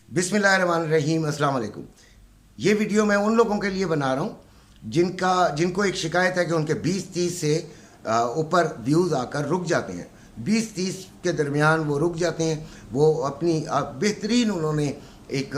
बिस्मिल्लाहिर्रहमानिर्रहीम, अस्सलाम वालेकुम। ये वीडियो मैं उन लोगों के लिए बना रहा हूँ जिनको एक शिकायत है कि उनके 20-30 से ऊपर व्यूज़ आकर रुक जाते हैं। 20-30 के दरमियान वो रुक जाते हैं। वो अपनी बेहतरीन उन्होंने एक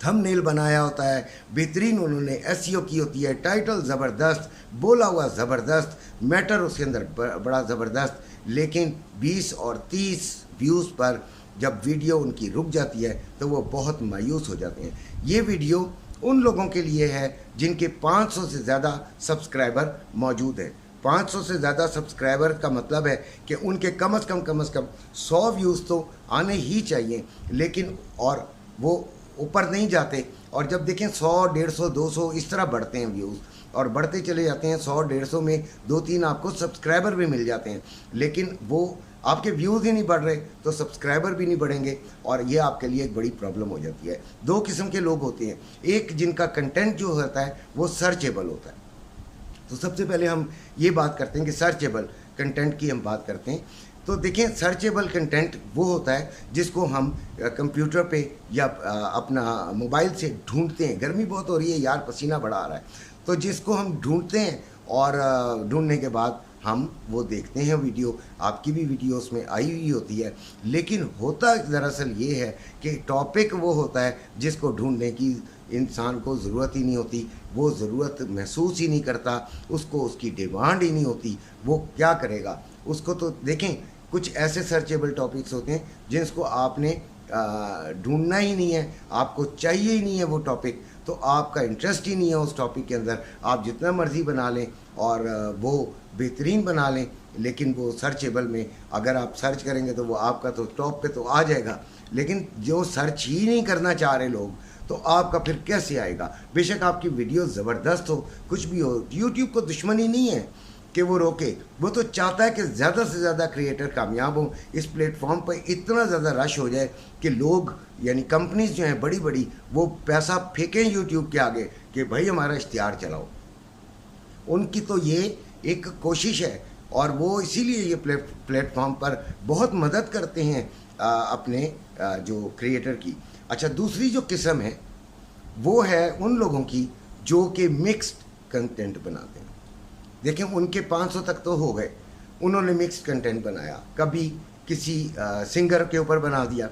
थंबनेल बनाया होता है, बेहतरीन उन्होंने एसईओ की होती है, टाइटल ज़बरदस्त, बोला हुआ ज़बरदस्त, मैटर उसके अंदर बड़ा ज़बरदस्त, लेकिन 20 और 30 व्यूज़ पर जब वीडियो उनकी रुक जाती है तो वो बहुत मायूस हो जाते हैं। ये वीडियो उन लोगों के लिए है जिनके 500 से ज़्यादा सब्सक्राइबर मौजूद हैं। 500 से ज़्यादा सब्सक्राइबर का मतलब है कि उनके कम से कम 100 व्यूज़ तो आने ही चाहिए, लेकिन और वो ऊपर नहीं जाते। और जब देखें 100, 150, 200 इस तरह बढ़ते हैं व्यूज़, और बढ़ते चले जाते हैं। 100, 150 में 2-3 आपको सब्सक्राइबर भी मिल जाते हैं, लेकिन वो आपके व्यूज़ ही नहीं बढ़ रहे तो सब्सक्राइबर भी नहीं बढ़ेंगे, और ये आपके लिए एक बड़ी प्रॉब्लम हो जाती है। दो किस्म के लोग होते हैं, एक जिनका कंटेंट जो होता है वो सर्चेबल होता है। तो सबसे पहले हम ये बात करते हैं कि सर्चेबल कंटेंट की हम बात करते हैं। तो देखें, सर्चेबल कंटेंट वो होता है जिसको हम कंप्यूटर पे या अपना मोबाइल से ढूंढते हैं। गर्मी बहुत हो रही है यार, पसीना बड़ा आ रहा है, तो जिसको हम ढूंढते हैं और ढूंढने के बाद हम वो देखते हैं वीडियो। आपकी भी वीडियो उसमें आई हुई होती है, लेकिन होता दरअसल ये है कि टॉपिक वो होता है जिसको ढूंढने की इंसान को ज़रूरत ही नहीं होती, वो ज़रूरत महसूस ही नहीं करता, उसको उसकी डिमांड ही नहीं होती, वो क्या करेगा उसको। तो देखें, कुछ ऐसे सर्चेबल टॉपिक्स होते हैं जिसको आपने ढूंढना ही नहीं है, आपको चाहिए ही नहीं है वो टॉपिक, तो आपका इंटरेस्ट ही नहीं है उस टॉपिक के अंदर। आप जितना मर्ज़ी बना लें और वो बेहतरीन बना लें, लेकिन वो सर्चेबल में अगर आप सर्च करेंगे तो वो आपका तो टॉप पे तो आ जाएगा, लेकिन जो सर्च ही नहीं करना चाह रहे लोग, तो आपका फिर कैसे आएगा। बेशक आपकी वीडियो ज़बरदस्त हो, कुछ भी हो, यूट्यूब को दुश्मनी नहीं है कि वो रोके, वो तो चाहता है कि ज़्यादा से ज़्यादा क्रिएटर कामयाब हों, इस प्लेटफॉर्म पर इतना ज़्यादा रश हो जाए कि लोग यानी कंपनीज जो हैं बड़ी बड़ी वो पैसा फेंकें यूट्यूब के आगे कि भाई हमारा इश्तिहार चलाओ। उनकी तो ये एक कोशिश है, और वो इसीलिए ये प्लेटफॉर्म पर बहुत मदद करते हैं अपने जो क्रिएटर की। अच्छा, दूसरी जो किस्म है वो है उन लोगों की जो कि मिक्स्ड कंटेंट बनाते हैं। देखें, उनके 500 तक तो हो गए, उन्होंने मिक्स्ड कंटेंट बनाया, कभी किसी सिंगर के ऊपर बना दिया,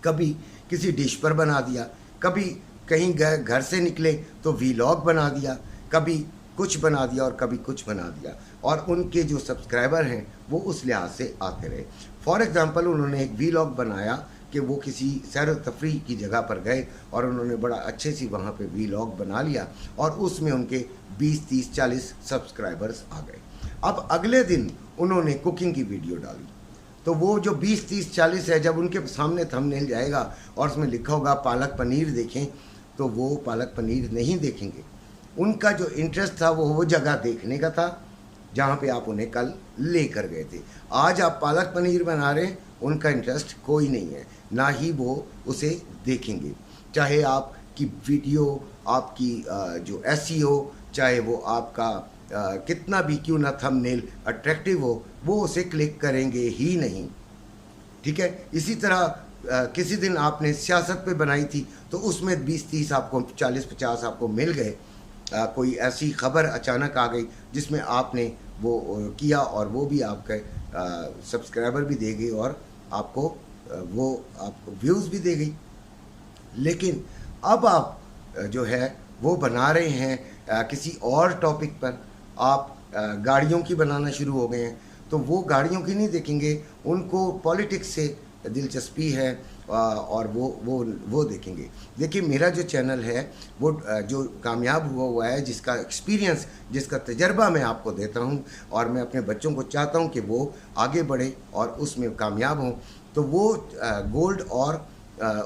कभी किसी डिश पर बना दिया, कभी कहीं घर से निकले तो वीलॉग बना दिया, कभी कुछ बना दिया और कभी कुछ बना दिया, और उनके जो सब्सक्राइबर हैं वो उस लिहाज से आते रहे। फॉर एग्ज़ाम्पल, उन्होंने एक वीलॉग बनाया कि वो किसी सैर तफरीह की जगह पर गए और उन्होंने बड़ा अच्छे से वहाँ पे वीलॉग बना लिया, और उसमें उनके 20, 30, 40 सब्सक्राइबर्स आ गए। अब अगले दिन उन्होंने कुकिंग की वीडियो डाली, तो वो जो 20, 30, 40 है, जब उनके सामने थंबनेल जाएगा और उसमें लिखा होगा पालक पनीर देखें, तो वो पालक पनीर नहीं देखेंगे। उनका जो इंटरेस्ट था वो जगह देखने का था जहाँ पे आप उन्हें कल लेकर गए थे। आज आप पालक पनीर बना रहे हैं, उनका इंटरेस्ट कोई नहीं है, ना ही वो उसे देखेंगे। चाहे आपकी वीडियो, आपकी जो एसईओ, चाहे वो आपका कितना भी क्यों ना थंबनेल अट्रैक्टिव हो, वो उसे क्लिक करेंगे ही नहीं। ठीक है, इसी तरह किसी दिन आपने सियासत पे बनाई थी तो उसमें 20-30 आपको, 40-50 आपको मिल गए। कोई ऐसी खबर अचानक आ गई जिसमें आपने वो किया, और वो भी आपके सब्सक्राइबर भी दे गई और आपको आपको व्यूज़ भी दे गई। लेकिन अब आप जो है वो बना रहे हैं किसी और टॉपिक पर, आप गाड़ियों की बनाना शुरू हो गए हैं, तो वो गाड़ियों की नहीं देखेंगे, उनको पॉलिटिक्स से दिलचस्पी है और वो देखेंगे। देखिए, मेरा जो चैनल है वो जो कामयाब हुआ है, जिसका एक्सपीरियंस, जिसका तजर्बा मैं आपको देता हूं, और मैं अपने बच्चों को चाहता हूं कि वो आगे बढ़े और उसमें कामयाब हों, तो वो गोल्ड और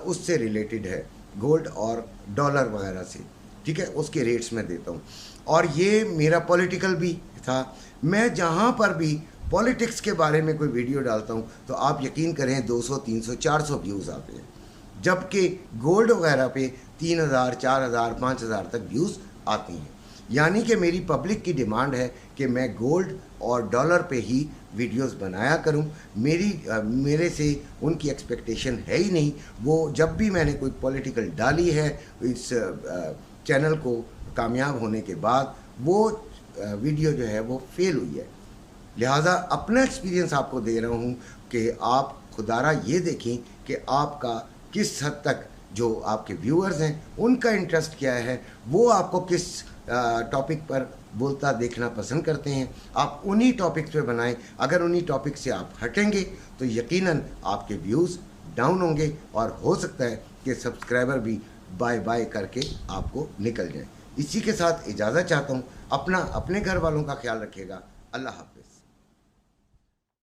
उससे रिलेटेड है, गोल्ड और डॉलर वगैरह से, ठीक है, उसके रेट्स में देता हूँ। और ये मेरा पॉलिटिकल भी था, मैं जहाँ पर भी पॉलिटिक्स के बारे में कोई वीडियो डालता हूँ तो आप यकीन करें 200, 300, 400 व्यूज़ आते हैं, जबकि गोल्ड वगैरह पे 3000, 4000, 5000 तक व्यूज़ आती हैं। यानी कि मेरी पब्लिक की डिमांड है कि मैं गोल्ड और डॉलर पे ही वीडियोस बनाया करूं। मेरे से उनकी एक्सपेक्टेशन है ही नहीं। वो जब भी मैंने कोई पॉलिटिकल डाली है इस चैनल को कामयाब होने के बाद, वो वीडियो जो है वो फेल हुई है। लिहाजा अपना एक्सपीरियंस आपको दे रहा हूँ कि आप खुदारा ये देखें कि आपका किस हद तक जो आपके व्यूअर्स हैं उनका इंटरेस्ट क्या है, वो आपको किस टॉपिक पर बोलता देखना पसंद करते हैं, आप उन्हीं टॉपिक्स पे बनाएं। अगर उन्हीं टॉपिक से आप हटेंगे तो यकीनन आपके व्यूज़ डाउन होंगे और हो सकता है कि सब्सक्राइबर भी बाय बाय करके आपको निकल जाए। इसी के साथ इजाज़त चाहता हूँ। अपने घर वालों का ख्याल रखिएगा। अल्लाह हाफ़िज़।